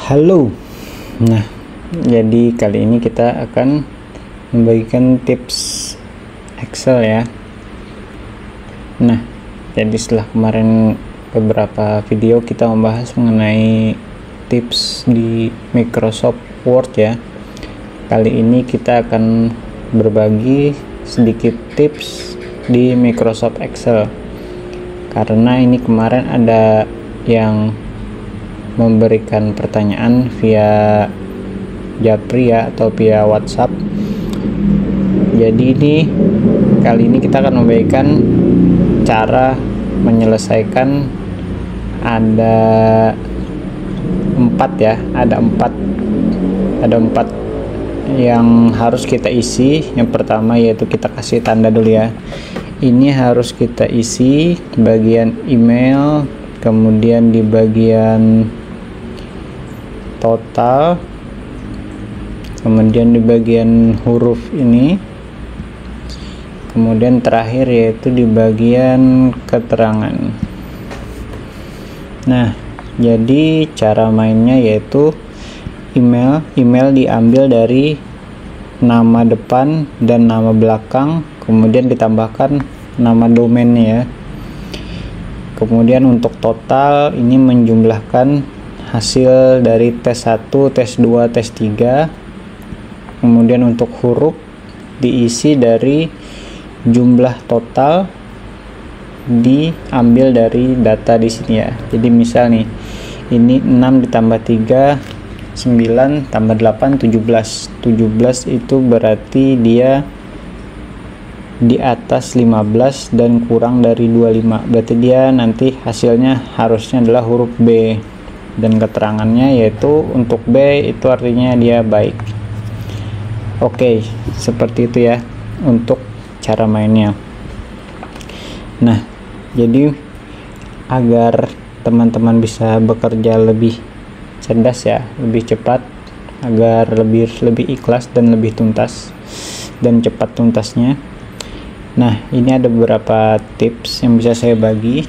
Halo. Nah, jadi kali ini kita akan membagikan tips Excel ya. Nah, jadi setelah kemarin beberapa video kita membahas mengenai tips di Microsoft Word ya. Kali ini kita akan berbagi sedikit tips di Microsoft Excel. Karena ini kemarin ada yang memberikan pertanyaan via Japri ya, atau via WhatsApp. Jadi kali ini kita akan memberikan cara menyelesaikan ada empat yang harus kita isi. Yang pertama yaitu kita kasih tanda dulu ya. Ini harus kita isi bagian email, kemudian di bagian total, kemudian di bagian huruf ini, kemudian terakhir yaitu di bagian keterangan. Nah, jadi cara mainnya yaitu email diambil dari nama depan dan nama belakang, kemudian ditambahkan nama domainnya ya. Kemudian untuk total ini menjumlahkan hasil dari tes 1, tes 2, tes 3. Kemudian untuk huruf diisi dari jumlah total diambil dari data di sini ya. Jadi misal nih, ini 6 ditambah 3 9 tambah 8 17. 17 itu berarti dia di atas 15 dan kurang dari 25. Berarti dia nanti hasilnya harusnya adalah huruf B. Dan keterangannya yaitu untuk B itu artinya dia baik. Oke, seperti itu ya untuk cara mainnya. Nah, jadi agar teman-teman bisa bekerja lebih cerdas ya, lebih cepat, agar lebih ikhlas dan lebih tuntas dan cepat tuntasnya. Nah, ini ada beberapa tips yang bisa saya bagi.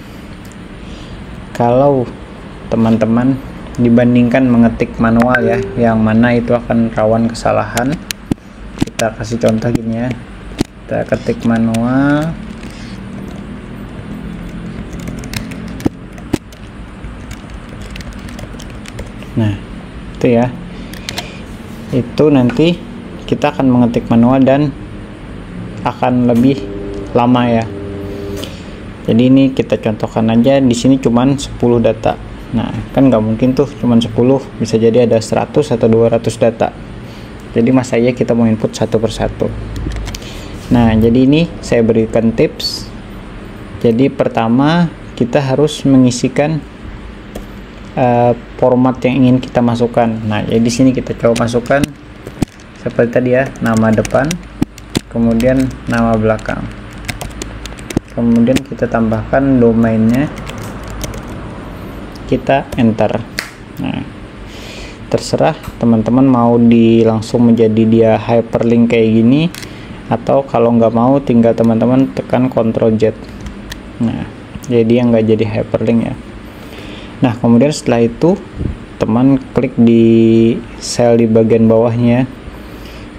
Kalau teman-teman dibandingkan mengetik manual ya, yang mana itu akan rawan kesalahan. Kita kasih contoh gini ya, kita ketik manual, nah itu ya, itu nanti kita akan mengetik manual dan akan lebih lama ya. Jadi ini kita contohkan aja, di sini cuman 10 data. Nah, kan nggak mungkin tuh cuman 10, bisa jadi ada 100 atau 200 data. Jadi masa iya kita mau input satu persatu. Nah, jadi ini saya berikan tips. Jadi pertama kita harus mengisikan format yang ingin kita masukkan. Nah, jadi di sini kita coba masukkan seperti tadi ya, nama depan, kemudian nama belakang, kemudian kita tambahkan domainnya, kita enter. Nah, terserah teman-teman mau langsung menjadi dia hyperlink kayak gini, atau kalau nggak mau tinggal teman-teman tekan Ctrl Z. Nah, jadi yang nggak jadi hyperlink ya. Nah, kemudian setelah itu teman klik di sel di bagian bawahnya,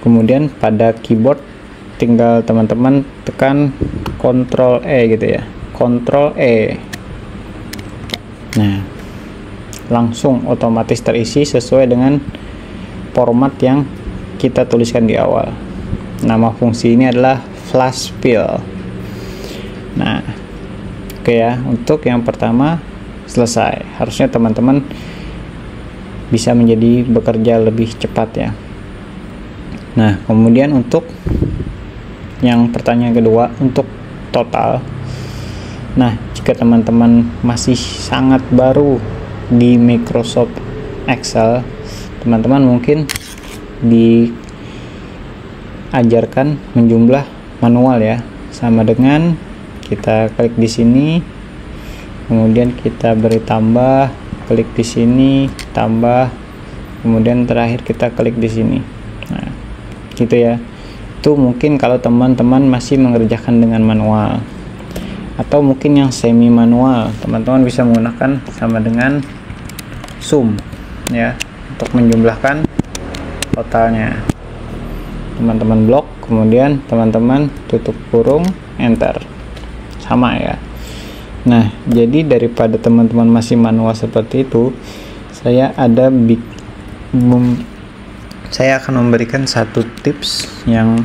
kemudian pada keyboard tinggal teman-teman tekan Ctrl E gitu ya, Ctrl E. Nah, langsung otomatis terisi sesuai dengan format yang kita tuliskan di awal. Nama fungsi ini adalah flash fill. Nah, oke ya, untuk yang pertama selesai. Harusnya teman-teman bisa menjadi bekerja lebih cepat ya. Nah, kemudian untuk yang pertanyaan kedua, untuk total. Nah, jika teman-teman masih sangat baru di Microsoft Excel, teman-teman mungkin diajarkan menjumlah manual ya, sama dengan kita klik di sini, kemudian kita beri tambah, klik di sini, tambah, kemudian terakhir kita klik di sini. Nah, gitu ya. Itu mungkin kalau teman-teman masih mengerjakan dengan manual. Atau mungkin yang semi manual, teman-teman bisa menggunakan sama dengan sum ya. untuk menjumlahkan totalnya. Teman-teman blok, kemudian teman-teman tutup kurung, enter, sama ya. Nah, jadi daripada teman-teman masih manual seperti itu, saya akan memberikan satu tips yang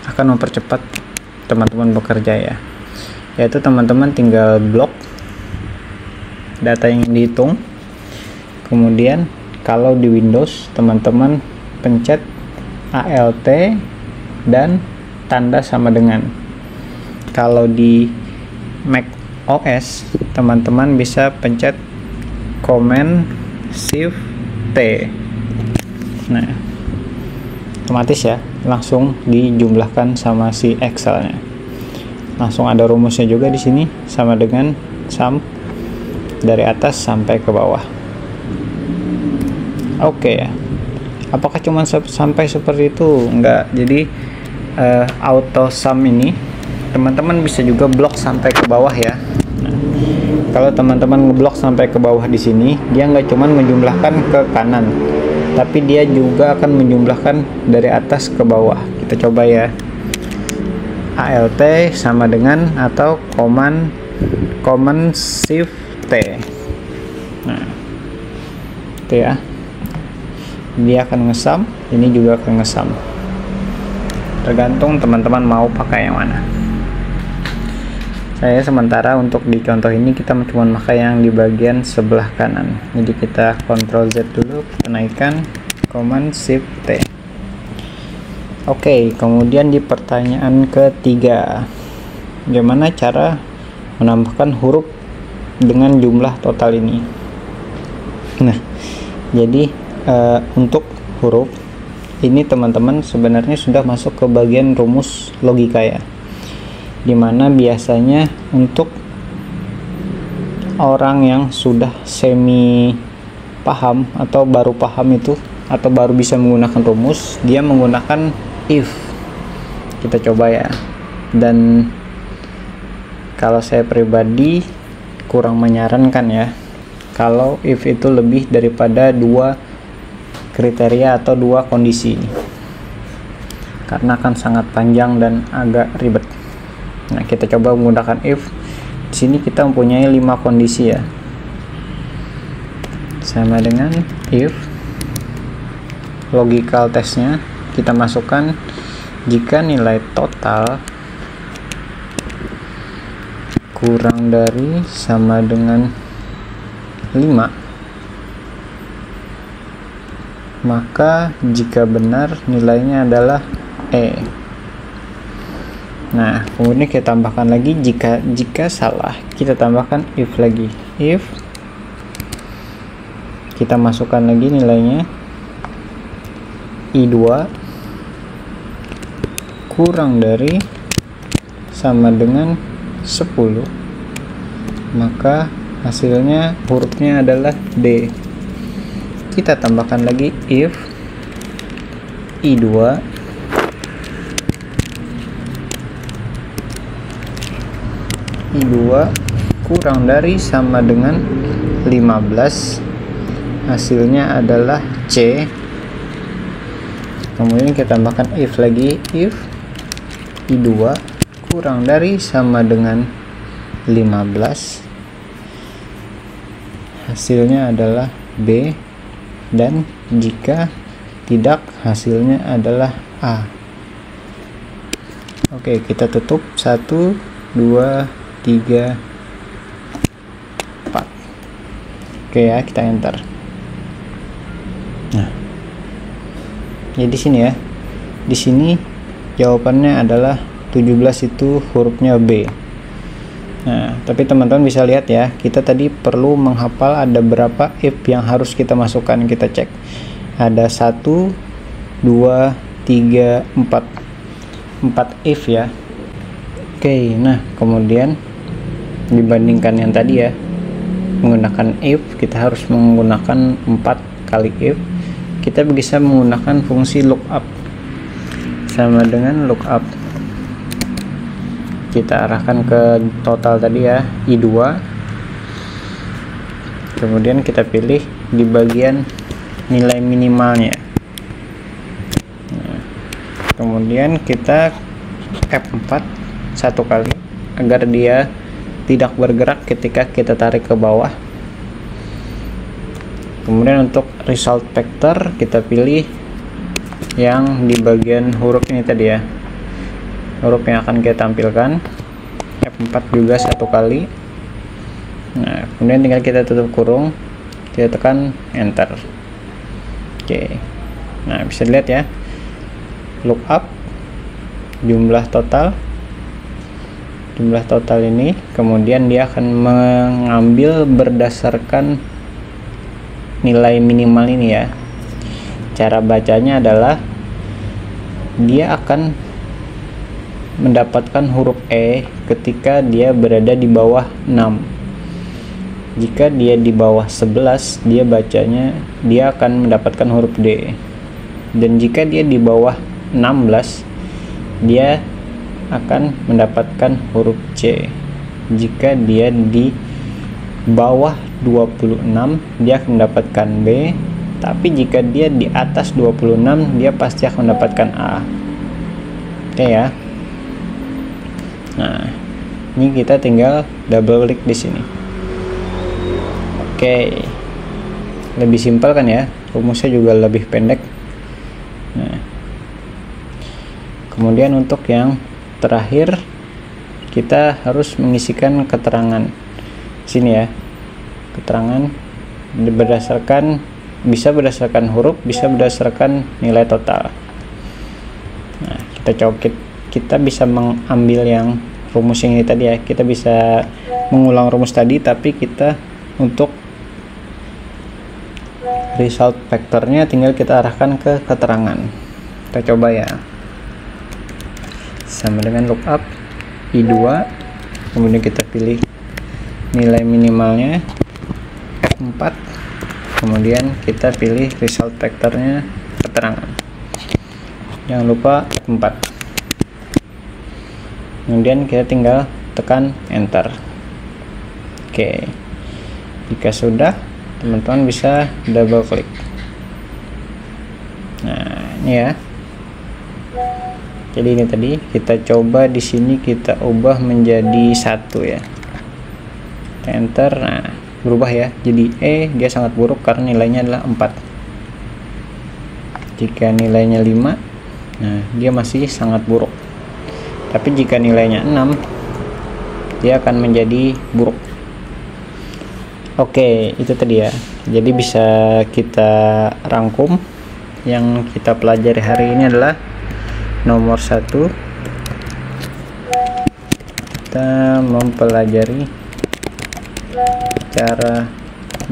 akan mempercepat teman-teman bekerja ya, yaitu teman-teman tinggal blok data yang dihitung, kemudian kalau di Windows teman-teman pencet ALT dan tanda sama dengan. Kalau di Mac OS teman-teman bisa pencet Command Shift T. Nah, otomatis ya langsung dijumlahkan sama si Excel-nya. Langsung ada rumusnya juga di sini, sama dengan sum dari atas sampai ke bawah. Oke ya. Apakah cuma sampai seperti itu? Enggak. Jadi auto sum ini teman-teman bisa juga blok sampai ke bawah ya. Nah, kalau teman-teman ngeblok sampai ke bawah di sini, dia nggak cuma menjumlahkan ke kanan, tapi dia juga akan menjumlahkan dari atas ke bawah. Kita coba ya. ALT sama dengan atau Command Shift T. Nah, itu ya. Dia akan ngesum, ini juga akan ngesum. Tergantung teman-teman mau pakai yang mana. Saya sementara untuk di contoh ini kita cuma pakai yang di bagian sebelah kanan. Jadi kita Ctrl Z dulu, kita naikkan, Command Shift T. Oke, kemudian di pertanyaan ketiga, bagaimana cara menambahkan huruf dengan jumlah total ini? Nah, jadi untuk huruf ini teman-teman sebenarnya sudah masuk ke bagian rumus logika ya, dimana biasanya untuk orang yang sudah semi paham atau baru paham itu, atau baru bisa menggunakan rumus, dia menggunakan if. Kita coba ya. Dan kalau saya pribadi kurang menyarankan ya, kalau if itu lebih daripada 2 kriteria atau 2 kondisi, karena akan sangat panjang dan agak ribet. Nah, kita coba menggunakan if. Di sini kita mempunyai 5 kondisi ya. Sama dengan if logical testnya kita masukkan jika nilai total kurang dari sama dengan 5, maka jika benar nilainya adalah E. Nah, kemudian kita tambahkan lagi, jika salah kita tambahkan if lagi. If kita masukkan lagi nilainya I2 kurang dari sama dengan 10, maka hasilnya hurufnya adalah D. Kita tambahkan lagi if I2 kurang dari sama dengan 15, hasilnya adalah C. Kemudian kita tambahkan if lagi, if I2 kurang dari sama dengan 15, hasilnya adalah B, dan jika tidak hasilnya adalah A. Oke, kita tutup 1 2 3 4. Oke ya, kita enter. Nah, jadi sini ya, di sini jawabannya adalah 17 itu hurufnya B. Nah, tapi teman-teman bisa lihat ya, kita tadi perlu menghafal ada berapa if yang harus kita masukkan. Kita cek ada 1 2 3 4 if ya. Oke, nah kemudian dibandingkan yang tadi ya, menggunakan if, kita harus menggunakan 4 kali if. Kita bisa menggunakan fungsi lookup, sama dengan lookup. Kita arahkan ke total tadi ya, I2, kemudian kita pilih di bagian nilai minimalnya. Nah, kemudian kita F4 satu kali agar dia tidak bergerak ketika kita tarik ke bawah. Kemudian untuk result vector kita pilih yang di bagian huruf ini tadi ya, huruf yang akan kita tampilkan. F4 juga satu kali. Nah, kemudian tinggal kita tutup kurung, kita tekan enter. Oke, nah bisa dilihat ya, lookup jumlah total ini, kemudian dia akan mengambil berdasarkan nilai minimal ini ya. Cara bacanya adalah dia akan mendapatkan huruf E ketika dia berada di bawah 6. Jika dia di bawah 11, dia bacanya dia akan mendapatkan huruf D. Dan jika dia di bawah 16, dia akan mendapatkan huruf C. Jika dia di bawah 26, dia akan mendapatkan B. Tapi jika dia di atas 26, dia pasti akan mendapatkan A. Oke ya. Nah, ini kita tinggal double klik di sini. Oke, lebih simpel kan ya, rumusnya juga lebih pendek. Nah, kemudian untuk yang terakhir kita harus mengisikan keterangan sini ya, keterangan bisa berdasarkan huruf, bisa berdasarkan nilai total. Nah, kita bisa mengambil yang rumus yang ini tadi ya, kita bisa mengulang rumus tadi, tapi kita untuk result vektornya tinggal kita arahkan ke keterangan. Kita coba ya, sama dengan lookup I2, kemudian kita pilih nilai minimalnya F4, kemudian kita pilih result vektornya keterangan, jangan lupa F4, kemudian kita tinggal tekan enter. Oke, jika sudah, teman-teman bisa double klik. Nah, ini ya. Jadi ini tadi kita coba di sini kita ubah menjadi 1 ya. Enter. Nah, berubah ya. Jadi dia sangat buruk karena nilainya adalah 4. Jika nilainya 5, nah dia masih sangat buruk. Tapi jika nilainya 6, dia akan menjadi buruk. Oke, itu tadi ya. Jadi bisa kita rangkum. Yang kita pelajari hari ini adalah nomor 1. Kita mempelajari cara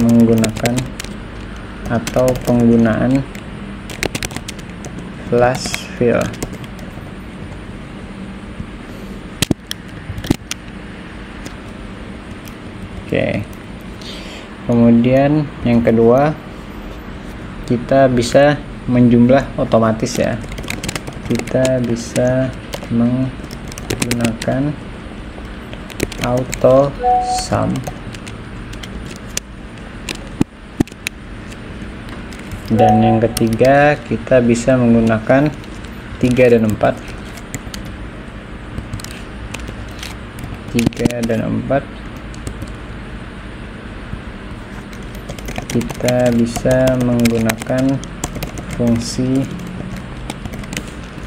menggunakan atau penggunaan flash fill. Oke. Kemudian yang kedua, kita bisa menjumlah otomatis ya. Kita bisa menggunakan auto sum. Dan yang ketiga, kita bisa menggunakan 3 dan 4. 3 dan 4. Kita bisa menggunakan fungsi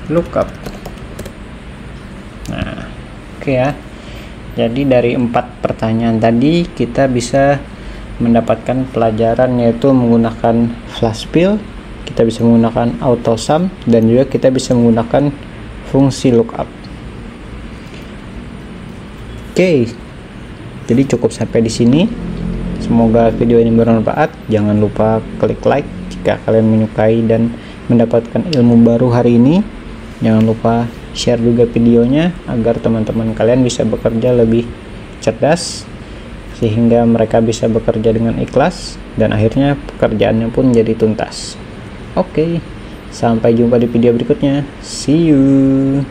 lookup. Nah, oke ya. Jadi dari 4 pertanyaan tadi kita bisa mendapatkan pelajaran, yaitu menggunakan flash fill, kita bisa menggunakan auto sum, dan juga kita bisa menggunakan fungsi lookup. Oke. Jadi cukup sampai di sini. Semoga video ini bermanfaat. Jangan lupa klik like jika kalian menyukai dan mendapatkan ilmu baru hari ini. Jangan lupa share juga videonya agar teman-teman kalian bisa bekerja lebih cerdas, sehingga mereka bisa bekerja dengan ikhlas dan akhirnya pekerjaannya pun jadi tuntas. Oke, sampai jumpa di video berikutnya. See you.